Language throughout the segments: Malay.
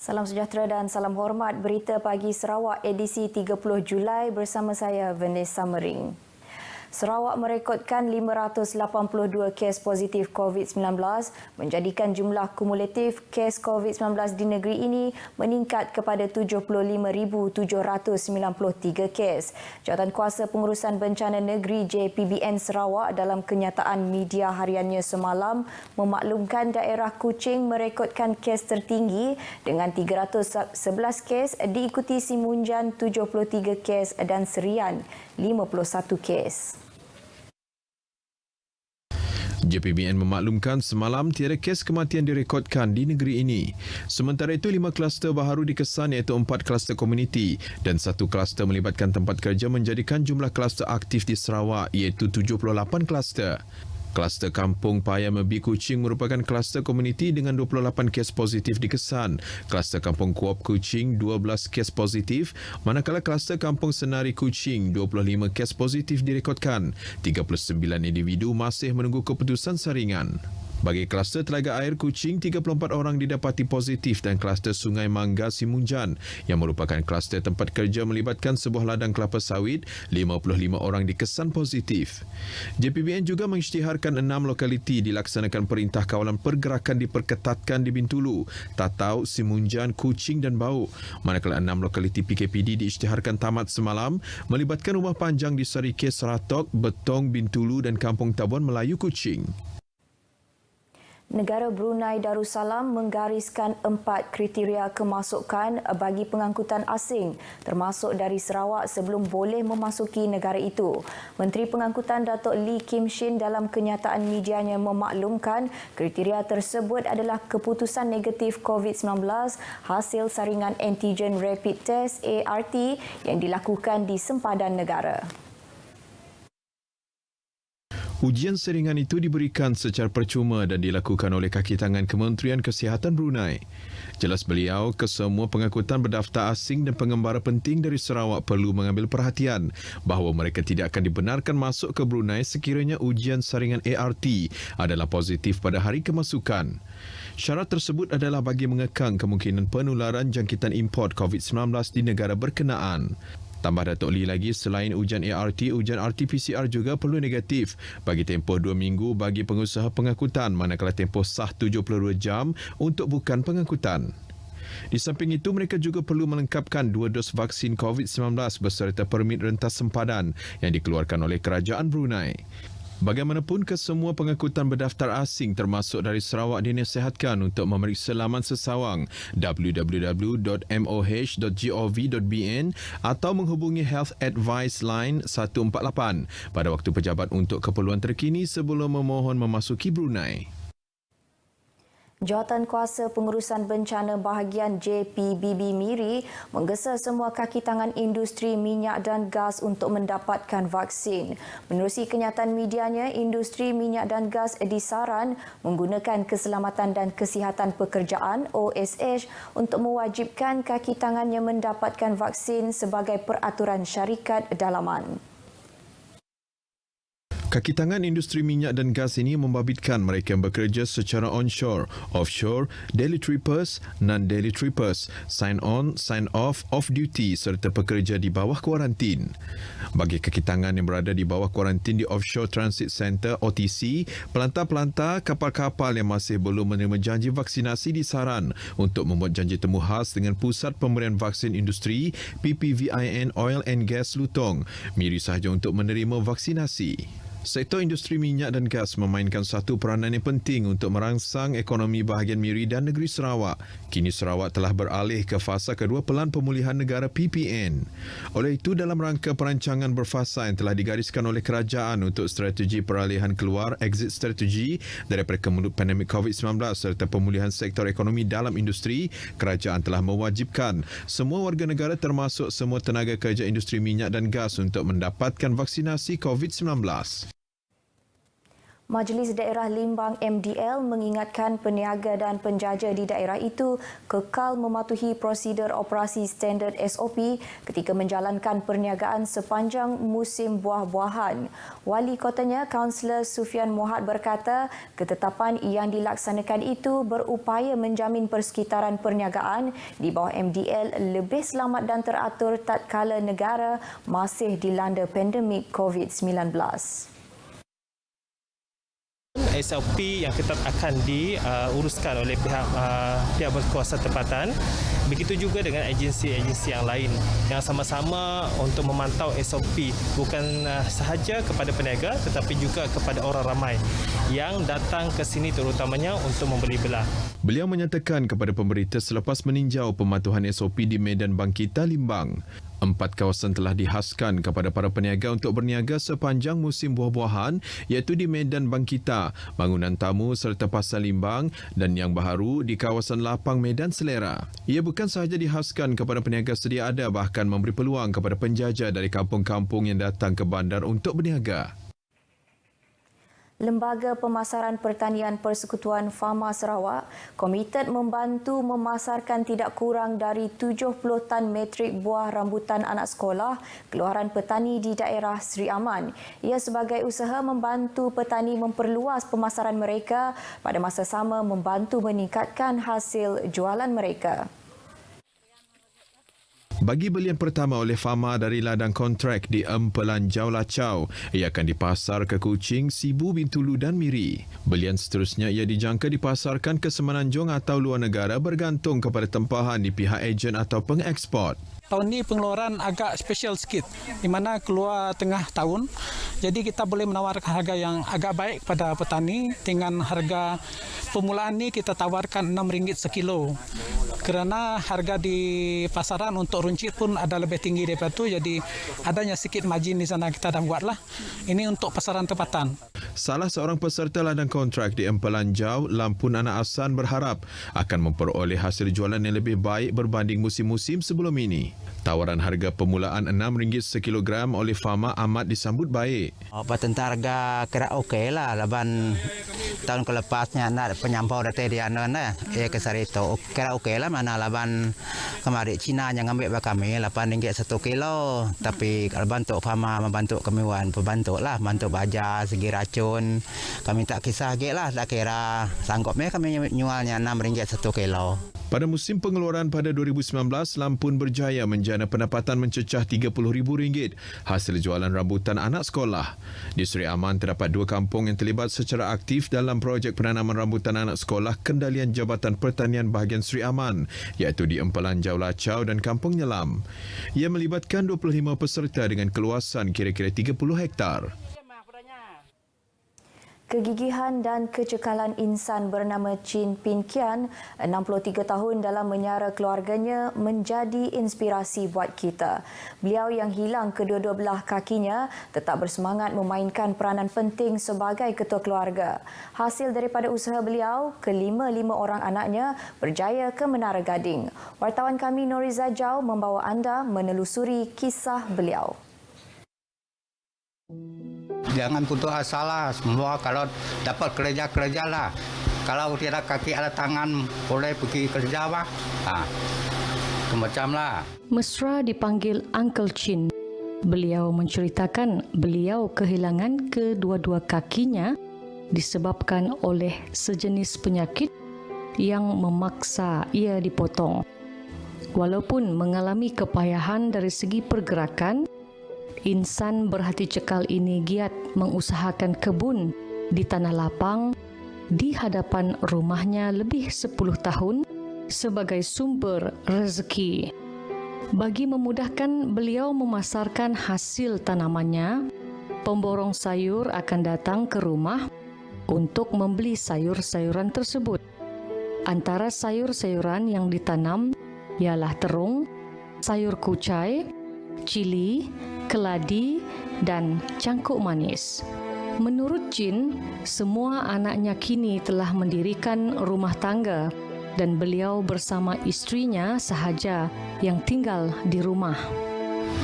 Salam sejahtera dan salam hormat. Berita Pagi Sarawak edisi 30 Julai bersama saya Vanessa Mering. Sarawak merekodkan 582 kes positif COVID-19 menjadikan jumlah kumulatif kes COVID-19 di negeri ini meningkat kepada 75,793 kes. Jawatankuasa Pengurusan Bencana Negeri JPBN Sarawak dalam kenyataan media hariannya semalam memaklumkan daerah Kuching merekodkan kes tertinggi dengan 311 kes, diikuti Simunjan 73 kes dan Serian 51 kes. JPBN memaklumkan semalam tiada kes kematian direkodkan di negeri ini. Sementara itu, 5 kluster baharu dikesan iaitu 4 kluster komuniti dan 1 kluster melibatkan tempat kerja menjadikan jumlah kluster aktif di Sarawak iaitu 78 kluster. Kluster Kampung Paya Mebi Kuching merupakan kluster komuniti dengan 28 kes positif dikesan. Kluster Kampung Kuop Kuching 12 kes positif, manakala kluster Kampung Senari Kuching 25 kes positif direkodkan. 39 individu masih menunggu keputusan saringan. Bagi kluster Telaga Air Kuching, 34 orang didapati positif dan kluster Sungai Mangga Simunjan yang merupakan kluster tempat kerja melibatkan sebuah ladang kelapa sawit, 55 orang dikesan positif. JPBN juga mengisytiharkan 6 lokaliti dilaksanakan Perintah Kawalan Pergerakan diperketatkan di Bintulu, Tatau, Simunjan, Kuching dan Bau. Manakala 6 lokaliti PKPD diisytiharkan tamat semalam melibatkan rumah panjang di Sarikeh, Seratok, Betong, Bintulu dan Kampung Tabuan Melayu Kuching. Negara Brunei Darussalam menggariskan 4 kriteria kemasukan bagi pengangkutan asing termasuk dari Sarawak sebelum boleh memasuki negara itu. Menteri Pengangkutan Datuk Lee Kim Shin dalam kenyataan medianya memaklumkan kriteria tersebut adalah keputusan negatif COVID-19 hasil saringan antigen rapid test ART yang dilakukan di sempadan negara. Ujian saringan itu diberikan secara percuma dan dilakukan oleh kaki tangan Kementerian Kesihatan Brunei. Jelas beliau, kesemua pengangkutan berdaftar asing dan pengembara penting dari Sarawak perlu mengambil perhatian bahawa mereka tidak akan dibenarkan masuk ke Brunei sekiranya ujian saringan ART adalah positif pada hari kemasukan. Syarat tersebut adalah bagi mengekang kemungkinan penularan jangkitan import COVID-19 di negara berkenaan. Tambah Datuk Lee lagi, selain ujian ART, ujian RT-PCR juga perlu negatif bagi tempoh 2 minggu bagi pengusaha pengangkutan manakala tempoh sah 72 jam untuk bukan pengangkutan. Di samping itu, mereka juga perlu melengkapkan 2 dos vaksin COVID-19 beserta permit rentas sempadan yang dikeluarkan oleh Kerajaan Brunei. Bagaimanapun, kesemua pengangkutan berdaftar asing termasuk dari Sarawak dinasihatkan untuk memeriksa laman sesawang www.moh.gov.bn atau menghubungi Health Advice Line 148 pada waktu pejabat untuk keperluan terkini sebelum memohon memasuki Brunei. Jawatankuasa Pengurusan Bencana Bahagian JPBB Miri menggesa semua kaki tangan industri minyak dan gas untuk mendapatkan vaksin. Menerusi kenyataan medianya, industri minyak dan gas disaran menggunakan Keselamatan dan Kesihatan Pekerjaan OSH untuk mewajibkan kaki tangannya mendapatkan vaksin sebagai peraturan syarikat dalaman. Kaki tangan industri minyak dan gas ini membabitkan mereka yang bekerja secara onshore, offshore, daily trippers, non-daily trippers, sign-on, sign-off, off-duty serta pekerja di bawah kuarantin. Bagi kaki tangan yang berada di bawah kuarantin di Offshore Transit Center OTC, pelantar-pelantar kapal-kapal yang masih belum menerima janji vaksinasi disaran untuk membuat janji temu khas dengan Pusat Pemberian Vaksin Industri PPVIN Oil and Gas Lutong, Miri sahaja untuk menerima vaksinasi. Sektor industri minyak dan gas memainkan satu peranan yang penting untuk merangsang ekonomi bahagian Miri dan negeri Sarawak. Kini Sarawak telah beralih ke fasa kedua Pelan Pemulihan Negara PPN. Oleh itu, dalam rangka perancangan berfasa yang telah digariskan oleh kerajaan untuk strategi peralihan keluar exit strategi daripada kemelut pandemik COVID-19 serta pemulihan sektor ekonomi dalam industri, kerajaan telah mewajibkan semua warga negara termasuk semua tenaga kerja industri minyak dan gas untuk mendapatkan vaksinasi COVID-19. Majlis Daerah Limbang MDL mengingatkan peniaga dan penjaja di daerah itu kekal mematuhi prosedur operasi standard SOP ketika menjalankan perniagaan sepanjang musim buah-buahan. Wali kotanya, Kaunselor Sufian Muhammad berkata, ketetapan yang dilaksanakan itu berupaya menjamin persekitaran perniagaan di bawah MDL lebih selamat dan teratur tatkala negara masih dilanda pandemik COVID-19. SOP yang ketat akan diuruskan oleh pihak berkuasa tempatan. Begitu juga dengan agensi-agensi yang lain yang sama-sama untuk memantau SOP bukan sahaja kepada peniaga tetapi juga kepada orang ramai yang datang ke sini terutamanya untuk membeli belah. Beliau menyatakan kepada pemberita selepas meninjau pematuhan SOP di Medan Bangkita, Limbang. 4 kawasan telah dihaskan kepada para peniaga untuk berniaga sepanjang musim buah-buahan iaitu di Medan Bangkita, Bangunan Tamu serta Pasar Limbang dan yang baharu di kawasan Lapang Medan Selera. Ia bukan sahaja dihaskan kepada peniaga sedia ada bahkan memberi peluang kepada penjajah dari kampung-kampung yang datang ke bandar untuk berniaga. Lembaga Pemasaran Pertanian Persekutuan Fama Sarawak komited membantu memasarkan tidak kurang dari 70 tan metrik buah rambutan anak sekolah keluaran petani di daerah Seri Aman. Ia sebagai usaha membantu petani memperluas pemasaran mereka pada masa sama membantu meningkatkan hasil jualan mereka. Bagi belian pertama oleh Fama dari ladang kontrak di Empelanjau Lacau, ia akan dipasar ke Kuching, Sibu, Bintulu dan Miri. Belian seterusnya ia dijangka dipasarkan ke Semenanjung atau luar negara bergantung kepada tempahan di pihak ejen atau pengeksport. Tahun ini pengeluaran agak special sikit, di mana keluar tengah tahun. Jadi kita boleh menawarkan harga yang agak baik pada petani. Dengan harga permulaan ini kita tawarkan RM6 sekilo. Kerana harga di pasaran untuk runcit pun ada lebih tinggi daripada itu. Jadi adanya sikit margin di sana kita dah buatlah. Ini untuk pasaran tempatan. Salah seorang peserta ladang kontrak di Empelanjau, Lampun Anak Asan berharap akan memperoleh hasil jualan yang lebih baik berbanding musim-musim sebelum ini. Tawaran harga permulaan RM6 sekilogram oleh Fama amat disambut baik. Tentang harga kira okey lah. Laban tahun kelepasnya nak penyampau data dia nana ke sarito kira okey lah mana laban kemarin Cina yang ambil kami RM8 1 kilo. Tapi kalau bantu Fama membantu kami wan pembantu lah bantu baja segi racun kami tak kisah ge lah tak kira sanggupnya kami jualnya RM6 1 kilo. Pada musim pengeluaran pada 2019, Lampun berjaya menjana pendapatan mencecah RM30,000 hasil jualan rambutan anak sekolah. Di Seri Aman terdapat 2 kampung yang terlibat secara aktif dalam projek penanaman rambutan anak sekolah kendalian Jabatan Pertanian bahagian Seri Aman iaitu di Empelanjau Lacau dan Kampung Nyelam. Ia melibatkan 25 peserta dengan keluasan kira-kira 30 hektar. Kegigihan dan kecekalan insan bernama Chin Pin Kian, 63 tahun dalam menyara keluarganya menjadi inspirasi buat kita. Beliau yang hilang kedua-dua belah kakinya tetap bersemangat memainkan peranan penting sebagai ketua keluarga. Hasil daripada usaha beliau, kelima-lima orang anaknya berjaya ke Menara Gading. Wartawan kami Noriza Jau membawa anda menelusuri kisah beliau. Jangan putus asa lah, semua kalau dapat kerja lah. Kalau tidak kaki ada tangan boleh pergi kerja bah. Macam lah. Mesra dipanggil Uncle Chin. Beliau menceritakan beliau kehilangan kedua-dua kakinya disebabkan oleh sejenis penyakit yang memaksa ia dipotong. Walaupun mengalami kepayahan dari segi pergerakan, insan berhati cekal ini giat mengusahakan kebun di tanah lapang di hadapan rumahnya lebih 10 tahun sebagai sumber rezeki. Bagi memudahkan beliau memasarkan hasil tanamannya, pemborong sayur akan datang ke rumah untuk membeli sayur-sayuran tersebut. Antara sayur-sayuran yang ditanam ialah terung, sayur kucai, cili, keladi dan cangkuk manis. Menurut Chin, semua anaknya kini telah mendirikan rumah tangga dan beliau bersama istrinya sahaja yang tinggal di rumah.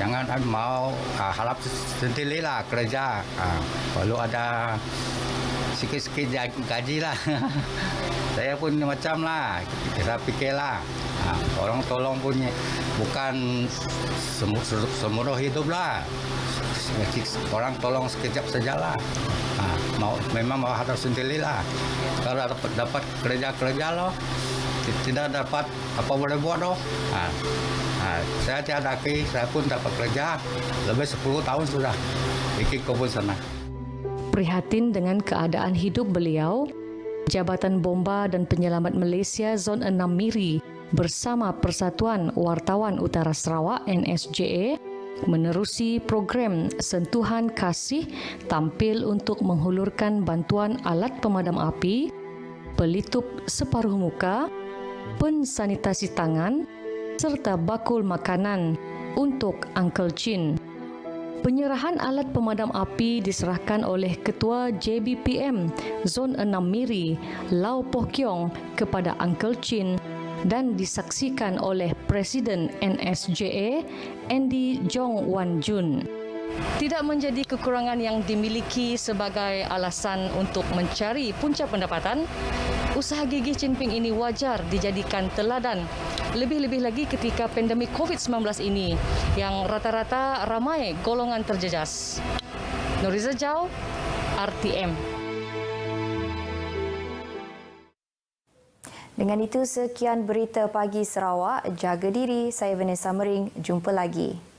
Jangan mau harap sendirilah kerja. Kalau ada sikit-sikit gaji lah. Saya pun macam lah, kita fikirlah. Orang tolong punya bukan seluruh hidup lah. Orang tolong sekejap sajalah. Memang mau harus sendiri lah. Kalau dapat kerja loh, tidak dapat apa boleh buat loh. Saya tiada lagi, saya pun dapat kerja lebih 10 tahun sudah bikin kebun sana. Prihatin dengan keadaan hidup beliau, Jabatan Bomba dan Penyelamat Malaysia Zon 6 Miri bersama Persatuan Wartawan Utara Sarawak NSJA menerusi program Sentuhan Kasih tampil untuk menghulurkan bantuan alat pemadam api, pelitup separuh muka, pensanitasi tangan serta bakul makanan untuk Uncle Chin. Penyerahan alat pemadam api diserahkan oleh Ketua JBPM Zon 6 Miri, Lau Poh Kiong kepada Uncle Chin dan disaksikan oleh Presiden NSJA Andy Jong Wan Jun. Tidak menjadi kekurangan yang dimiliki sebagai alasan untuk mencari punca pendapatan, usaha gigih Chin Ping ini wajar dijadikan teladan. Lebih-lebih lagi ketika pandemik COVID-19 ini yang rata-rata ramai golongan terjejas. Nuriza Jau, RTM. Dengan itu, sekian berita pagi Sarawak. Jaga diri, saya Vanessa Mering. Jumpa lagi.